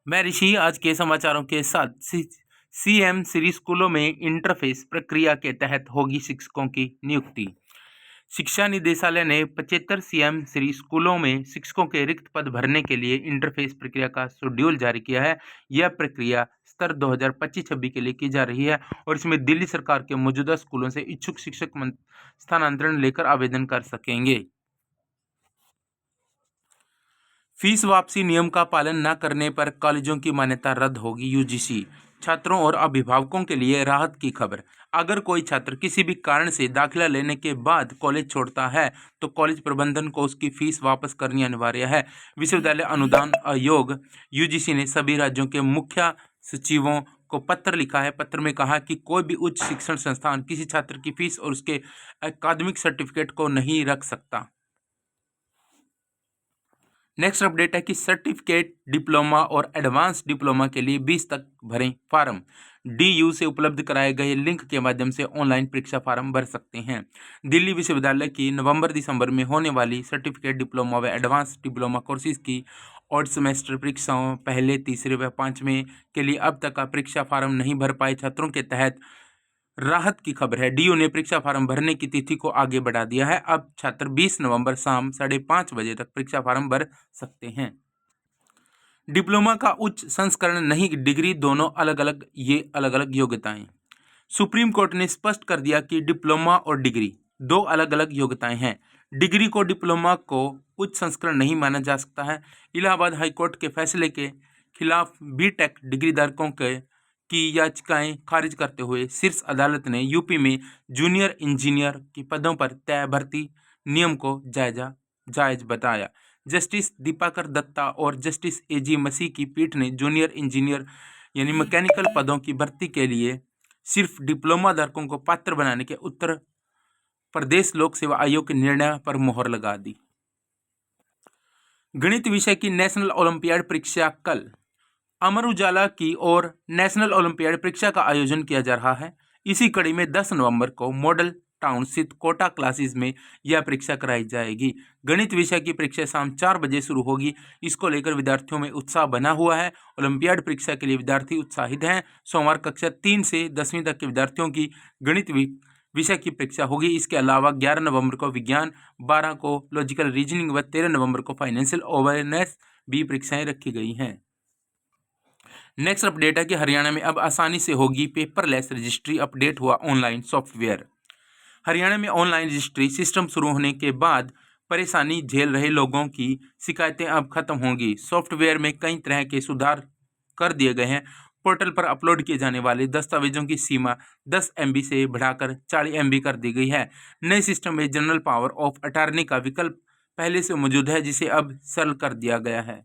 मैं ऋषि आज के समाचारों के साथ सीएम श्री स्कूलों में इंटरफेस प्रक्रिया के तहत होगी शिक्षकों की नियुक्ति। शिक्षा निदेशालय ने 75 सीएम श्री स्कूलों में शिक्षकों के रिक्त पद भरने के लिए इंटरफेस प्रक्रिया का शेड्यूल जारी किया है। यह प्रक्रिया स्तर 2025-26 के लिए की जा रही है और इसमें दिल्ली सरकार के मौजूदा स्कूलों से इच्छुक शिक्षक स्थानांतरण लेकर आवेदन कर सकेंगे। फीस वापसी नियम का पालन न करने पर कॉलेजों की मान्यता रद्द होगी। यूजीसी छात्रों और अभिभावकों के लिए राहत की खबर। अगर कोई छात्र किसी भी कारण से दाखिला लेने के बाद कॉलेज छोड़ता है तो कॉलेज प्रबंधन को उसकी फीस वापस करनी अनिवार्य है। विश्वविद्यालय अनुदान आयोग यूजीसी ने सभी राज्यों के मुख्य सचिवों को पत्र लिखा है। पत्र में कहा कि कोई भी उच्च शिक्षण संस्थान किसी छात्र की फीस और उसके अकादमिक सर्टिफिकेट को नहीं रख सकता। नेक्स्ट अपडेट है कि सर्टिफिकेट डिप्लोमा और एडवांस डिप्लोमा के लिए 20 तक भरें फॉर्म। डीयू से उपलब्ध कराए गए लिंक के माध्यम से ऑनलाइन परीक्षा फॉर्म भर सकते हैं। दिल्ली विश्वविद्यालय की नवंबर-दिसंबर में होने वाली सर्टिफिकेट डिप्लोमा व एडवांस डिप्लोमा कोर्सेज की ऑड सेमेस्टर परीक्षाओं पहले, तीसरे व पाँचवें के लिए अब तक का परीक्षा फॉर्म नहीं भर पाए छात्रों के तहत राहत की खबर है। डीयू ने परीक्षा फॉर्म भरने की तिथि को आगे बढ़ा दिया है। अब छात्र 20 नवंबर शाम 5:30 बजे तक परीक्षा फॉर्म भर सकते हैं। डिप्लोमा का उच्च संस्करण नहीं, डिग्री दोनों अलग अलग योग्यताएं। सुप्रीम कोर्ट ने स्पष्ट कर दिया कि डिप्लोमा और डिग्री दो अलग अलग योग्यताएं हैं। डिग्री को डिप्लोमा को उच्च संस्करण नहीं माना जा सकता है। इलाहाबाद हाईकोर्ट के फैसले के खिलाफ बीटेक डिग्री धारकों की याचिकाएं खारिज करते हुए शीर्ष अदालत ने यूपी में जूनियर इंजीनियर की पदों पर तय भर्ती नियम को जायज बताया। जस्टिस दीपाकर दत्ता और जस्टिस एजी मसीह की पीठ ने जूनियर इंजीनियर यानी मैकेनिकल पदों की भर्ती के लिए सिर्फ डिप्लोमा धारकों को पात्र बनाने के उत्तर प्रदेश लोक सेवा आयोग के निर्णय पर मोहर लगा दी। गणित विषय की नेशनल ओलंपियाड परीक्षा कल। अमर उजाला की ओर नेशनल ओलंपियाड परीक्षा का आयोजन किया जा रहा है। इसी कड़ी में 10 नवंबर को मॉडल टाउन स्थित कोटा क्लासेस में यह परीक्षा कराई जाएगी। गणित विषय की परीक्षा शाम 4 बजे शुरू होगी। इसको लेकर विद्यार्थियों में उत्साह बना हुआ है। ओलंपियाड परीक्षा के लिए विद्यार्थी उत्साहित हैं। सोमवार कक्षा 3 से 10वीं तक के विद्यार्थियों की गणित विषय की परीक्षा होगी। इसके अलावा 11 नवंबर को विज्ञान, 12 को लॉजिकल रीजनिंग व 13 नवंबर को फाइनेंशियल अवेयरनेस भी परीक्षाएं रखी गई हैं। नेक्स्ट अपडेट है कि हरियाणा में अब आसानी से होगी पेपरलेस रजिस्ट्री। अपडेट हुआ ऑनलाइन सॉफ्टवेयर। हरियाणा में ऑनलाइन रजिस्ट्री सिस्टम शुरू होने के बाद परेशानी झेल रहे लोगों की शिकायतें अब खत्म होंगी। सॉफ्टवेयर में कई तरह के सुधार कर दिए गए हैं। पोर्टल पर अपलोड किए जाने वाले दस्तावेजों की सीमा 10 MB से बढ़ाकर 40 MB कर दी गई है। नए सिस्टम में जनरल पावर ऑफ अटॉर्नी का विकल्प पहले से मौजूद है, जिसे अब सरल कर दिया गया है।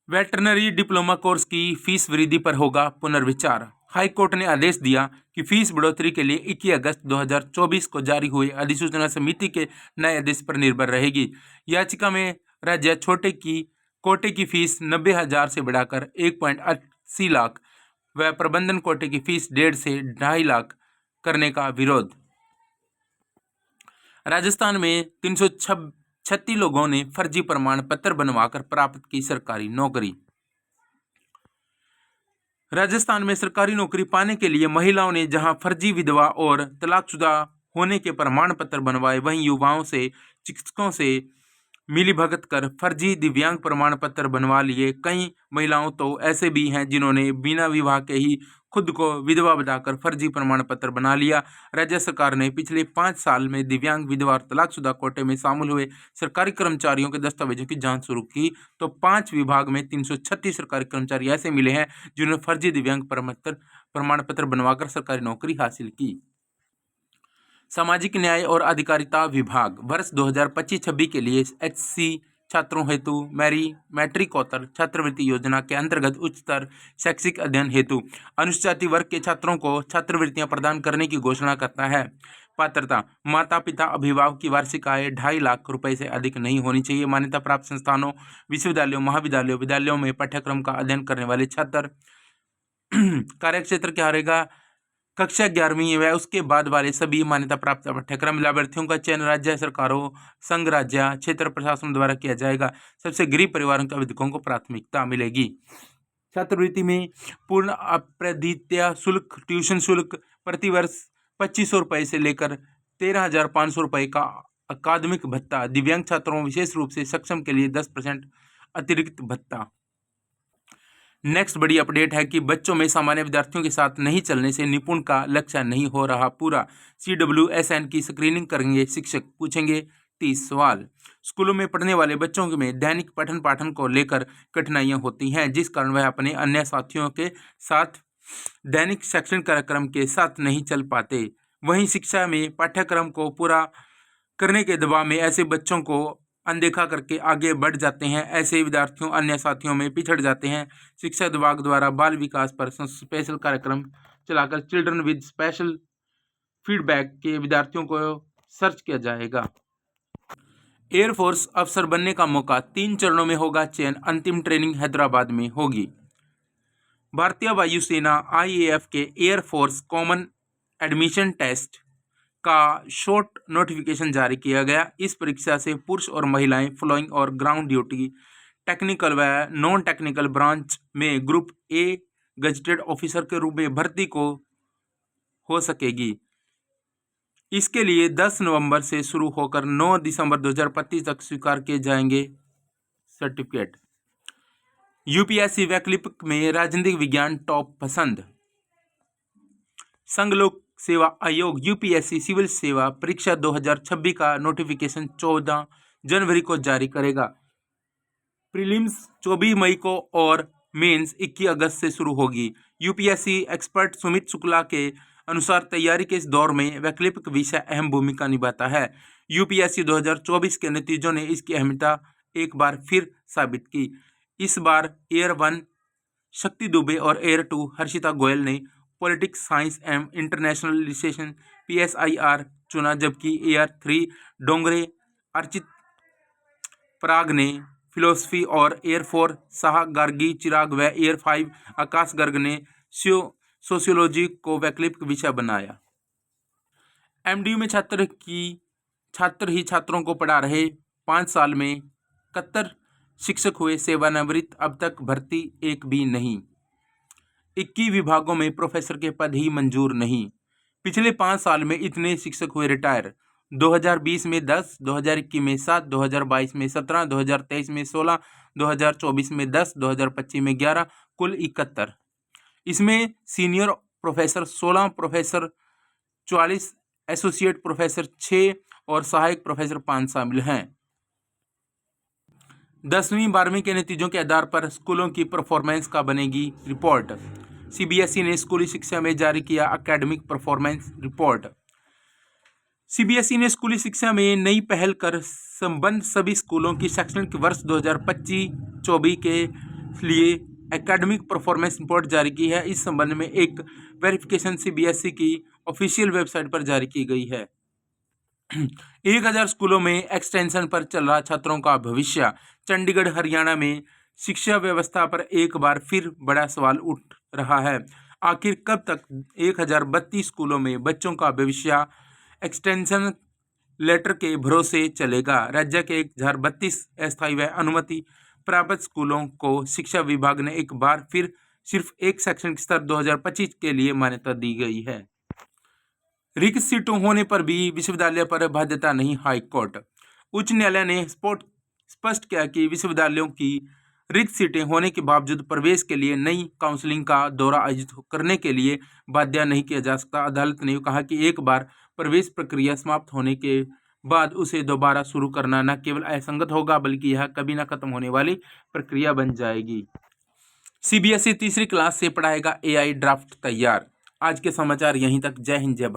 वेटरनरी डिप्लोमा कोर्स की फीस वृद्धि पर होगा पुनर्विचार। हाईकोर्ट ने आदेश दिया कि फीस बढ़ोतरी के लिए 21 अगस्त 2024 को जारी हुई अधिसूचना समिति के नए आदेश पर निर्भर रहेगी। याचिका में राज्य कोटे की फीस 90,000 से बढ़ाकर 1.80 लाख व प्रबंधन कोटे की फीस 1.5 से 2.5 लाख करने का विरोध। राजस्थान में 336 लोगों ने फर्जी प्रमाण पत्र बनवाकर प्राप्त की सरकारी नौकरी। राजस्थान में सरकारी नौकरी पाने के लिए महिलाओं ने जहां फर्जी विधवा और तलाकशुदा होने के प्रमाण पत्र बनवाए, वहीं युवाओं से चिकित्सकों से मिलीभगत कर फर्जी दिव्यांग प्रमाण पत्र बनवा लिए। कई महिलाओं तो ऐसे भी हैं जिन्होंने बिना विवाह के ही खुद को विधवा बताकर फर्जी प्रमाण पत्र बना लिया। राज्य सरकार ने पिछले 5 साल में दिव्यांग, विधवा और तलाकशुदा कोटे में शामिल हुए सरकारी कर्मचारियों के दस्तावेजों की जांच शुरू की तो 5 विभाग में 336 सरकारी कर्मचारी ऐसे मिले हैं जिन्होंने फर्जी दिव्यांग प्रमाण पत्र बनवाकर सरकारी नौकरी हासिल की। सामाजिक न्याय और अधिकारिता विभाग वर्ष 2025-26 के लिए HC छात्रों हेतु मैट्रिकोत्तर छात्रवृत्ति योजना के अंतर्गत उच्चतर शैक्षिक अध्ययन हेतु अनुसूचित जाति वर्ग के छात्रों को छात्रवृत्तियां प्रदान करने की घोषणा करता है। पात्रता: माता पिता अभिभावक की वार्षिक आय 2.5 लाख रुपए से अधिक नहीं होनी चाहिए। मान्यता प्राप्त संस्थानों, विश्वविद्यालयों, महाविद्यालयों, विद्यालयों में पाठ्यक्रम का अध्ययन करने वाले छात्र। कार्यक्षेत्र क्या रहेगा? कक्षा 11वीं व उसके बाद वाले सभी मान्यता प्राप्त पाठ्यक्रम लाभार्थियों का चयन राज्य सरकारों, संघ, राज्य, क्षेत्र प्रशासन द्वारा किया जाएगा। सबसे गरीब परिवारों के आवेदकों को प्राथमिकता मिलेगी। छात्रवृत्ति में पूर्ण अप्रदित्य शुल्क, ट्यूशन शुल्क प्रतिवर्ष 2500 रुपये से लेकर 13,500 रुपये का अकादमिक भत्ता, दिव्यांग छात्रों विशेष रूप से सक्षम के लिए 10% अतिरिक्त भत्ता। नेक्स्ट बड़ी अपडेट है कि बच्चों में सामान्य विद्यार्थियों के साथ नहीं चलने से निपुण का लक्ष्य नहीं हो रहा पूरा। CWSN की स्क्रीनिंग करेंगे शिक्षक, पूछेंगे 30 सवाल। स्कूलों में पढ़ने वाले बच्चों में दैनिक पठन पाठन को लेकर कठिनाइयां होती हैं, जिस कारण वह अपने अन्य साथियों के साथ दैनिक शैक्षणिक कार्यक्रम के साथ नहीं चल पाते। वहीं शिक्षा में पाठ्यक्रम को पूरा करने के दबाव में ऐसे बच्चों को अनदेखा करके आगे बढ़ जाते हैं। ऐसे विद्यार्थियों अन्य साथियों में पिछड़ जाते हैं। शिक्षा विभाग द्वारा बाल विकास पर स्पेशल कार्यक्रम चलाकर चिल्ड्रन विद स्पेशल फीडबैक के विद्यार्थियों को सर्च किया जाएगा। एयरफोर्स अफसर बनने का मौका, 3 चरणों में होगा चयन। अंतिम ट्रेनिंग हैदराबाद में होगी। भारतीय वायुसेना IAF के एयरफोर्स कॉमन एडमिशन टेस्ट का शॉर्ट नोटिफिकेशन जारी किया गया। इस परीक्षा से पुरुष और महिलाएं फ्लाइंग और ग्राउंड ड्यूटी, टेक्निकल व नॉन टेक्निकल ब्रांच में ग्रुप A गजेटेड ऑफिसर के रूप में भर्ती को हो सकेगी। इसके लिए 10 नवंबर से शुरू होकर 9 दिसंबर 2025 तक स्वीकार किए जाएंगे सर्टिफिकेट। UPSC वैकल्पिक में राजनीतिक विज्ञान टॉप पसंद। संघ लोक सेवा आयोग UPSC सिविल सेवा परीक्षा 2026 का नोटिफिकेशन 14 जनवरी को जारी करेगा। प्रीलिम्स 24 मई को और मेंस 21 अगस्त से शुरू होगी। UPSC एक्सपर्ट सुमित शुक्ला के अनुसार तैयारी के इस दौर में वैकल्पिक विषय अहम भूमिका निभाता है। UPSC 2024 के नतीजों ने इसकी अहमियत एक बार फिर साबित की। इस बार एयर 1 शक्ति दुबे और एयर 2 हर्षिता गोयल ने पॉलिटिक्स साइंस एवं इंटरनेशनल रिलेशन PSIR चुना, जबकि एयर 3 डोंगरे अर्चित पराग ने फिलोसफी और एयर 4 शाह गार्गी चिराग व एयर 5 आकाश गर्ग ने सोशियोलॉजी को वैकल्पिक विषय बनाया। MDU में छात्र ही छात्रों को पढ़ा रहे। 5 साल में 71 शिक्षक हुए सेवानिवृत्त, अब तक भर्ती एक भी नहीं। 21 विभागों में प्रोफेसर के पद ही मंजूर नहीं। पिछले 5 साल में इतने शिक्षक हुए रिटायर। 2020 में 10, 2021 में 7, 2022 में 17, 2023 में 16, 2024 में 10, 2025 में 11, कुल 71। इसमें senior professor 16, professor 44, associate professor 6 और सहायक प्रोफेसर 5 शामिल हैं। 10वीं 12वीं के नतीजों के आधार पर स्कूलों की परफॉर्मेंस का बनेगी रिपोर्ट। CBSE ने स्कूली शिक्षा में जारी किया एकेडमिक परफॉर्मेंस रिपोर्ट। CBSE ने स्कूली शिक्षा में नई पहल कर संबद्ध सभी स्कूलों की शैक्षणिक वर्ष 2025-24 के लिए एकेडमिक परफॉर्मेंस रिपोर्ट जारी की है। इस संबंध में एक वेरिफिकेशन CBSE की ऑफिशियल वेबसाइट पर जारी की गई है। 1000 स्कूलों में एक्सटेंशन पर चल रहा छात्रों का भविष्य। चंडीगढ़ हरियाणा में शिक्षा व्यवस्था पर एक बार फिर बड़ा सवाल उठ रहा है। आखिर कब तक 1032 स्कूलों में बच्चों का भविष्य एक्सटेंशन लेटर के भरोसे चलेगा। राज्य के 1032 अस्थायी व अनुमति प्राप्त स्कूलों को शिक्षा विभाग ने एक बार फिर सिर्फ एक शैक्षणिक स्तर 2025 के लिए मान्यता दी गई है। रिक्त सीटों होने पर भी विश्वविद्यालय पर बाध्यता नहीं, हाईकोर्ट। उच्च न्यायालय ने स्पष्ट किया कि विश्वविद्यालयों की रिक्त सीटें होने के बावजूद प्रवेश के लिए नई काउंसलिंग का दौरा आयोजित करने के लिए बाध्य नहीं किया जा सकता। अदालत ने कहा कि एक बार प्रवेश प्रक्रिया समाप्त होने के बाद उसे दोबारा शुरू करना न केवल असंगत होगा, बल्कि यह कभी न खत्म होने वाली प्रक्रिया बन जाएगी। CBSE तीसरी क्लास से पढ़ाएगा AI ड्राफ्ट तैयार। आज के समाचार यहीं तक। जय हिंद, जय भारत।